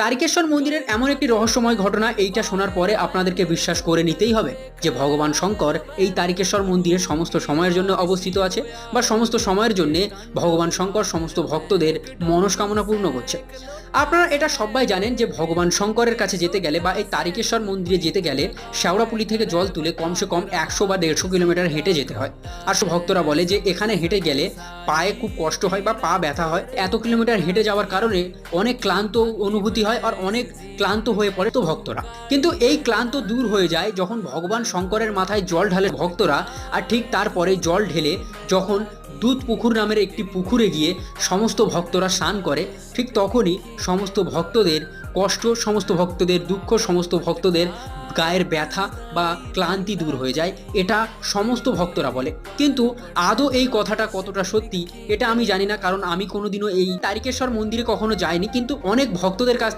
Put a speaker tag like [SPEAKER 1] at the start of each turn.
[SPEAKER 1] তারকেশ্বর মন্দিরের এমন একটি রহস্যময় ঘটনা, এইটা শোনার পরে আপনাদেরকে বিশ্বাস করে নিতেই হবে যে ভগবান শঙ্কর এই তারকেশ্বর মন্দিরে সমস্ত সময়ের জন্য অবস্থিত আছে, বা সমস্ত সময়ের জন্য ভগবান শঙ্কর সমস্ত ভক্তদের মনস্কামনা পূর্ণ করছে। আপনারা এটা সবাই জানেন যে ভগবান শঙ্করের কাছে যেতে গেলে বা এই তারকেশ্বর মন্দিরে যেতে গেলে শেওড়াপুলি থেকে জল তুলে কমসে কম 100 বা 150 কিলোমিটার হেঁটে যেতে হয়। আর সব ভক্তরা বলে যে এখানে হেঁটে গেলে পায়ে খুব কষ্ট হয় বা পা ব্যথা হয়। এত কিলোমিটার হেঁটে যাওয়ার কারণে অনেক ক্লান্ত অনুভূতি হয় আর অনেক ক্লান্ত হয়ে পড়ে তো ভক্তরা। কিন্তু এই ক্লান্ত দূর হয়ে যায় যখন ভগবান শঙ্করের মাথায় জল ঢালে ভক্তরা। আর ঠিক তারপরে জল ঢেলে যখন দুধ পুকুর নামের একটি পুকুরে গিয়ে সমস্ত ভক্তরা স্নান করে, ঠিক তখনই সমস্ত ভক্তদের কষ্ট, সমস্ত ভক্তদের দুঃখ, সমস্ত ভক্তদের গায়ের ব্যথা বা ক্লান্তি দূর হয়ে যায়, এটা সমস্ত ভক্তরা বলে। কিন্তু আদৌ এই কথাটা কতটা সত্যি এটা আমি জানি না, কারণ আমি কোনোদিনও এই তারকেশ্বর মন্দিরে কখনো যাইনি। কিন্তু অনেক ভক্তদের কাছ